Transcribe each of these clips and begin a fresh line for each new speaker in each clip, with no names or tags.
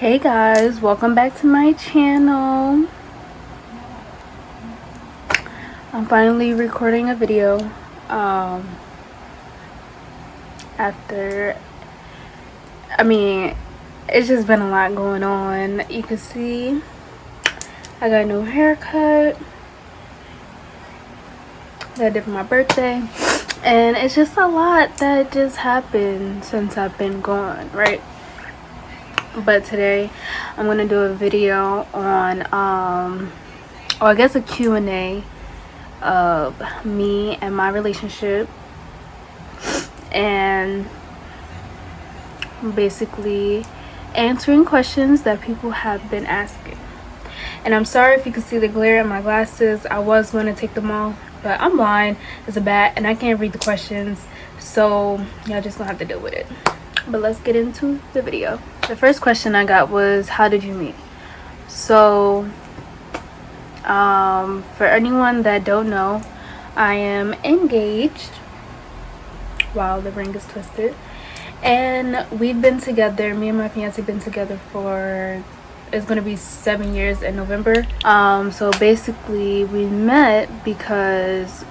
Hey guys, welcome back to my channel. I'm finally recording a video after it's just been a lot going on. You can see I got a new haircut that I did for my birthday, and it's just a lot that just happened since I've been gone, right? But today I'm gonna do a video on I guess a Q&A of me and my relationship, and basically answering questions that people have been asking. And I'm sorry if you can see the glare in my glasses. I was going to take them off, but I'm blind as a bat and I can't read the questions, so y'all just gonna have to deal with it. But let's get into the video. The first question I got was, how did you meet? So for anyone that don't know, I am engaged. Wow, the ring is twisted. And we've been together, me and my fiance been together for, it's gonna be 7 years in November. So basically we met because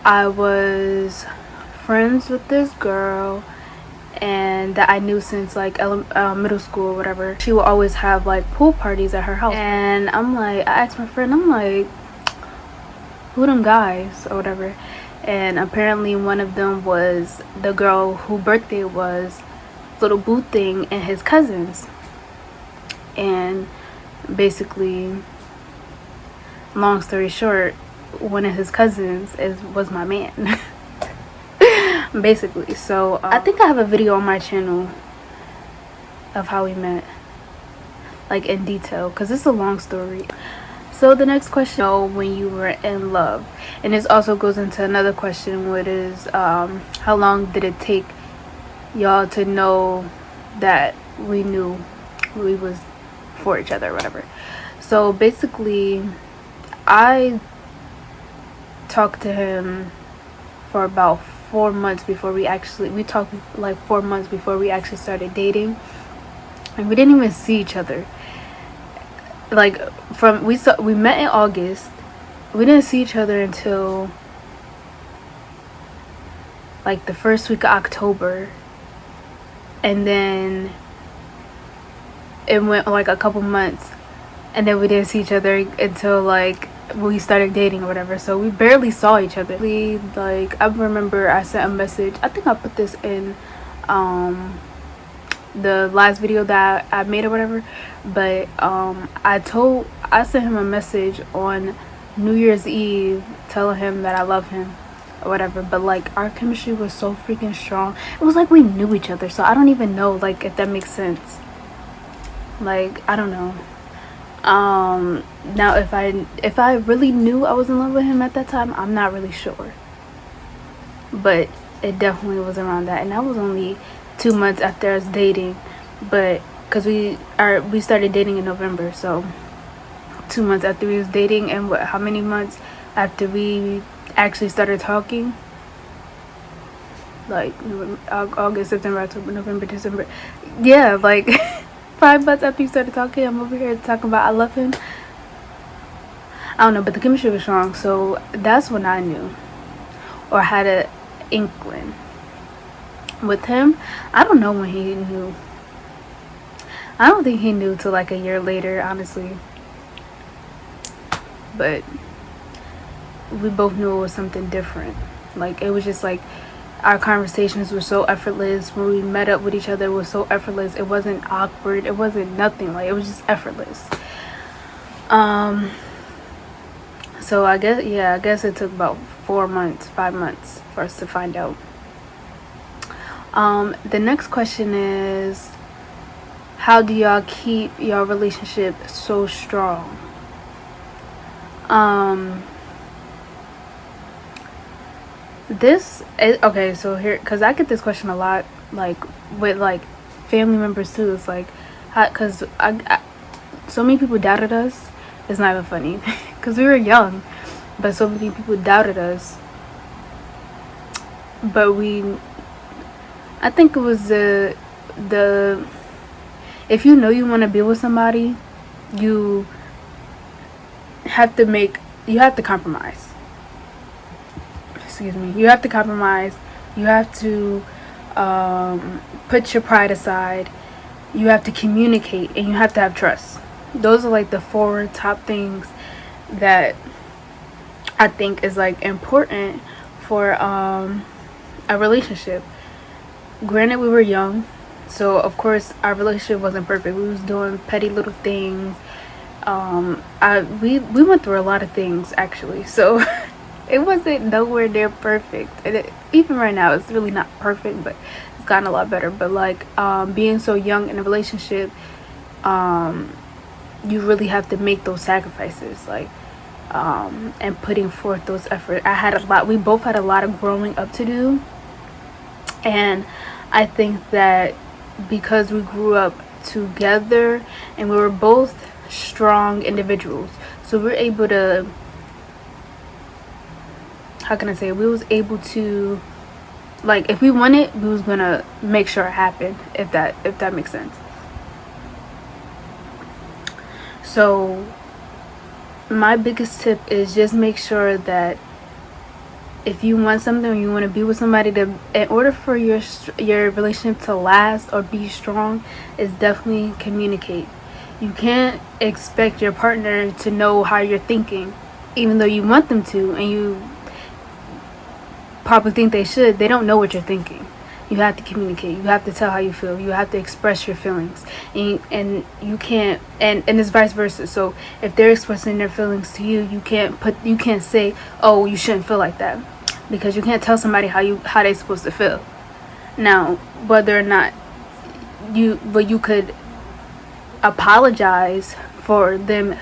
I was friends with this girl, and that I knew since like middle school or whatever. She would always have like pool parties at her house, and I asked my friend, I'm like, who them guys or whatever, and apparently one of them was the girl whose birthday was little boo thing and his cousins. And basically, long story short, one of his cousins was my man. Basically. So I think I have a video on my channel of how we met, like in detail, because it's a long story. So the next question, when you were in love, and this also goes into another question, which is how long did it take y'all to know that we knew we was for each other or whatever. So basically, I talked to him for about 4 months before we talked like 4 months before we actually started dating, and we didn't even see each other. Like we met in August, we didn't see each other until like the first week of October, and then it went like a couple months, and then we didn't see each other until like we started dating or whatever. So we barely saw each other. Like, I remember I sent a message, I think I put this in the last video that I made or whatever, but I sent him a message on New Year's Eve telling him that I love him or whatever. But like, our chemistry was so freaking strong. It was like we knew each other. So I don't even know, like, if that makes sense. Like, I don't know. Now if I really knew I was in love with him at that time, I'm not really sure, but it definitely was around that. And that was only 2 months after us dating, but because we started dating in November, so 2 months after we was dating. And how many months after we actually started talking? Like August, September, October, November, December. Yeah, like 5 months after you started talking, I'm over here talking about I love him. I don't know, but the chemistry was strong, so that's when I knew, or had an inkling. With him, I don't know when he knew. I don't think he knew till like a year later, honestly. But we both knew it was something different. Like, it was just like, our conversations were so effortless. When we met up with each other, it was so effortless. It wasn't awkward. It wasn't nothing. Like, it was just effortless. So I guess it took about 4 months, 5 months for us to find out. The next question is, how do y'all keep your relationship so strong? Okay, so here, because I get this question a lot, like with like family members too. It's like, because so many people doubted us. It's not even funny because we were young, but so many people doubted us. But I think it was the if you know you want to be with somebody, you have to compromise. Excuse me. You have to compromise. You have to put your pride aside. You have to communicate, and you have to have trust. Those are like the 4 top things that I think is like important for a relationship. Granted, we were young, so of course our relationship wasn't perfect. We was doing petty little things. We went through a lot of things actually, so it wasn't nowhere near perfect. And even right now, it's really not perfect, but it's gotten a lot better. But like being so young in a relationship, you really have to make those sacrifices, like and putting forth those efforts. We both had a lot of growing up to do, and I think that because we grew up together and we were both strong individuals, so we were able to, how can I say, we was able to, like, if we wanted, we was gonna make sure it happened, if that makes sense. So my biggest tip is just make sure that if you want something or you want to be with somebody, in order for your relationship to last or be strong, is definitely communicate. You can't expect your partner to know how you're thinking, even though you want them to, and you probably think they should. They don't know what you're thinking. You have to communicate. You have to tell how you feel. You have to express your feelings, and you can't, and it's vice versa. So if they're expressing their feelings to you, you can't say, oh, you shouldn't feel like that, because you can't tell somebody how they're supposed to feel. Now, whether or not you could apologize for them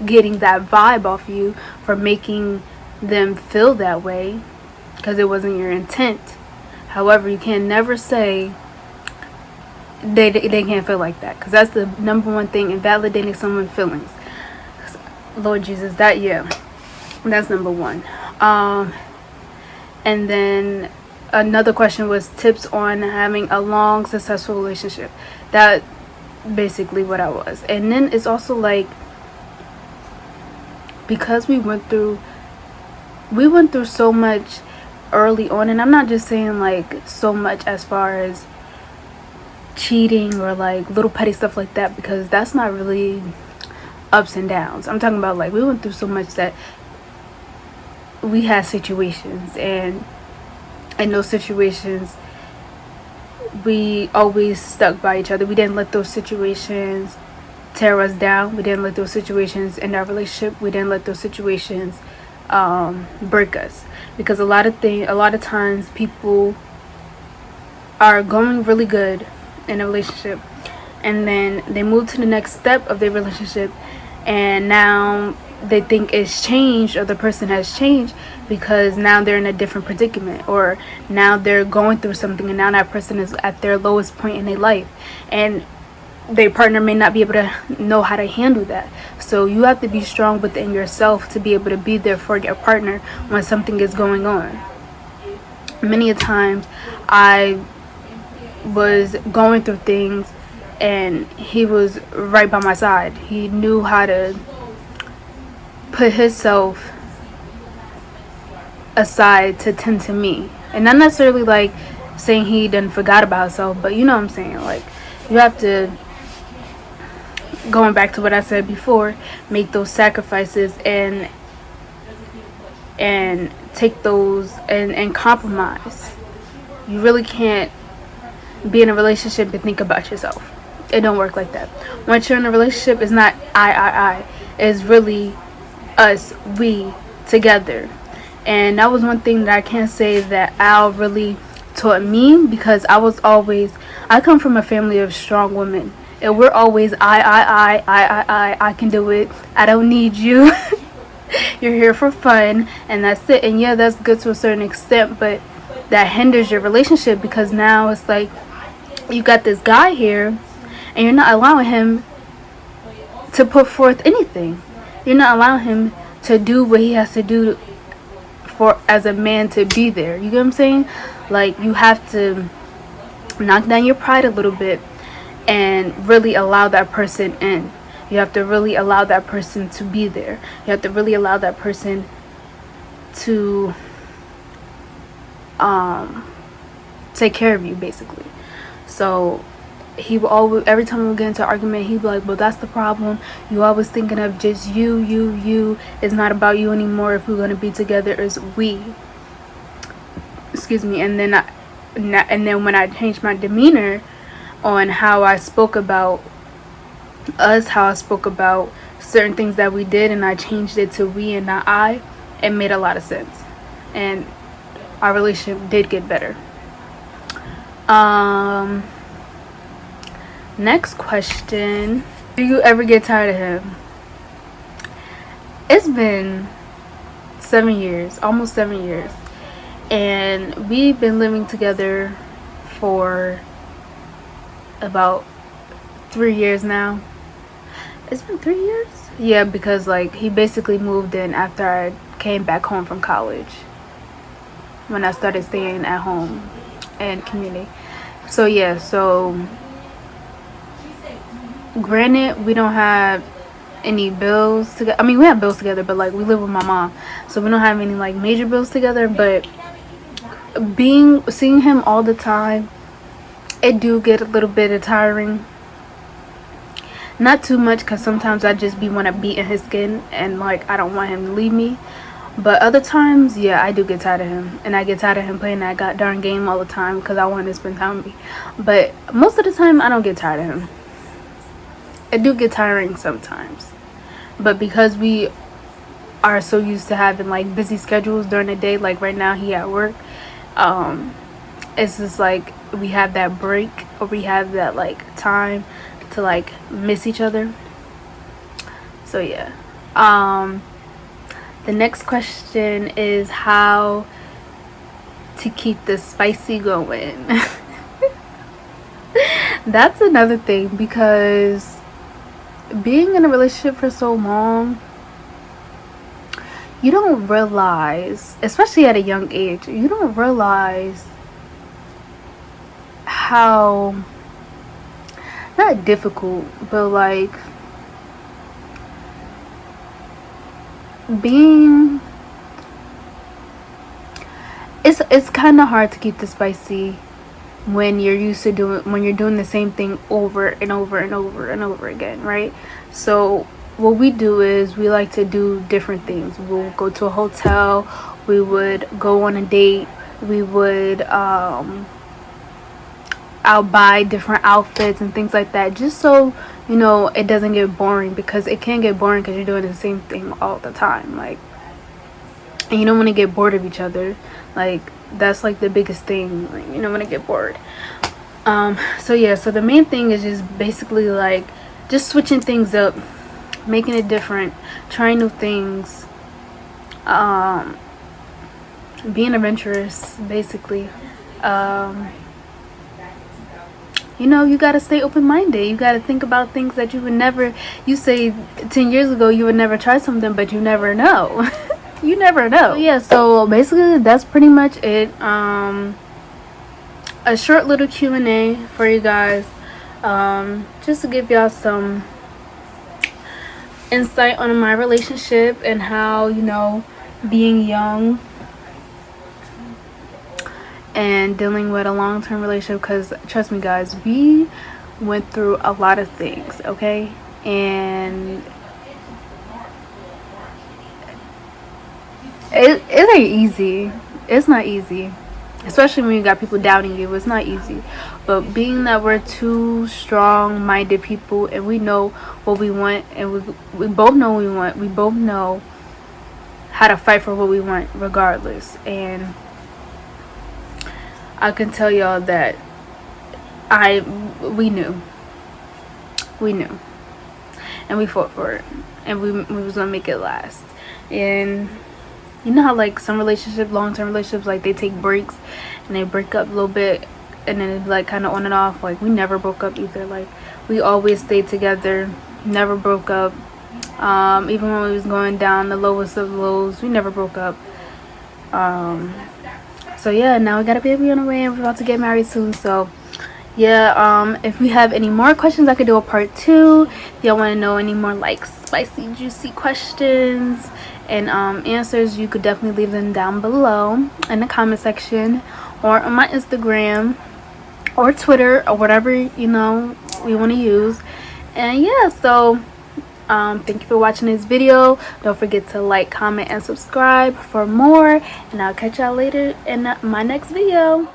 getting that vibe off you, for making them feel that way, because it wasn't your intent. However, you can never say they can't feel like that, because that's the number one thing, invalidating someone's feelings. Lord Jesus, that's number one. And then another question was tips on having a long, successful relationship. That basically what I was. And then it's also like, because we went through so much early on, and I'm not just saying like so much as far as cheating or like little petty stuff like that, because that's not really ups and downs. I'm talking about like we went through so much that we had situations, and in those situations we always stuck by each other. We didn't let those situations tear us down. We didn't let those situations end our relationship. We didn't let those situations break us, because a lot of times people are going really good in a relationship, and then they move to the next step of their relationship, and now they think it's changed, or the person has changed, because now they're in a different predicament, or now they're going through something, and now that person is at their lowest point in their life, and their partner may not be able to know how to handle that. So you have to be strong within yourself to be able to be there for your partner when something is going on. Many a times I was going through things and he was right by my side. He knew how to put himself aside to tend to me. And not necessarily like saying he done forgot about himself, but you know what I'm saying. Like, you have to, going back to what I said before, make those sacrifices and take those and compromise. You really can't be in a relationship and think about yourself. It don't work like that. Once you're in a relationship, it's not I. It's really us, we, together. And that was one thing that I can't say that Al really taught me, because I come from a family of strong women. And we're always I can do it. I don't need you. You're here for fun, and that's it. And yeah, that's good to a certain extent, but that hinders your relationship, because now it's like you got this guy here and you're not allowing him to put forth anything. You're not allowing him to do what he has to do for as a man to be there. You get what I'm saying? Like, you have to knock down your pride a little bit and really allow that person in. You have to really allow that person to be there. You have to really allow that person to take care of you, basically. So he will always, every time we get into an argument, he'd be like, well, that's the problem. You always thinking of just you. It's not about you anymore. If we're going to be together, it's we. Excuse me. And then when I changed my demeanor on how I spoke about us, how I spoke about certain things that we did, and I changed it to we and not I, it made a lot of sense. And our relationship did get better. Next question. Do you ever get tired of him? It's been 7 years, almost 7 years. And we've been living together for about 3 years now. It's been 3 years? Yeah, because like he basically moved in after I came back home from college, when I started staying at home and community. So yeah, so granted, we don't have any bills together. I mean, we have bills together, but like we live with my mom, so we don't have any like major bills together. But seeing him all the time, it do get a little bit of tiring. Not too much, because sometimes I just want to be in his skin, and like I don't want him to leave me. But other times, yeah, I do get tired of him, and I get tired of him playing that god darn game all the time because I want him to spend time with me. But most of the time, I don't get tired of him. It do get tiring sometimes, but because we are so used to having like busy schedules during the day, like right now he at work, it's just like we have that break, or we have that like time to like miss each other. So yeah. The next question is how to keep the spicy going. That's another thing, because being in a relationship for so long, you don't realize, especially at a young age, you don't realize how, not difficult, but like it's kind of hard to keep the spicy when you're doing the same thing over and over and over and over again, right? So what we do is we like to do different things. We'll go to a hotel, we would go on a date, we would I'll buy different outfits and things like that, just so it doesn't get boring, because it can get boring because you're doing the same thing all the time, like, and you don't want to get bored of each other. Like, that's like the biggest thing, like, you don't want to get bored. So yeah, so the main thing is just basically like just switching things up, making it different, trying new things, being adventurous, basically. You gotta stay open-minded. You gotta think about things that you would never, you say 10 years ago you would never try something, but you never know. You never know. Yeah, so basically that's pretty much it. A short little Q&A for you guys, just to give y'all some insight on my relationship and how, being young and dealing with a long-term relationship, because trust me guys, we went through a lot of things, okay? And it ain't easy. It's not easy, especially when you got people doubting you. It's not easy. But being that we're two strong-minded people and we know what we want, and we both know what we want, we both know how to fight for what we want regardless. And I can tell y'all that we knew, and we fought for it, and we was gonna make it last. And you know how like some relationships, long-term relationships, like they take breaks and they break up a little bit, and then it's like kind of on and off. Like, we never broke up either. Like, we always stayed together, never broke up. Even when we was going down the lowest of lows, we never broke up. So yeah, now we got a baby on the way, and we're about to get married soon. So yeah, if we have any more questions, I could do a part 2. If y'all want to know any more like spicy juicy questions and answers, you could definitely leave them down below in the comment section or on my Instagram or Twitter or whatever we want to use. And yeah, so thank you for watching this video. Don't forget to like, comment, and subscribe for more, and I'll catch y'all later in my next video.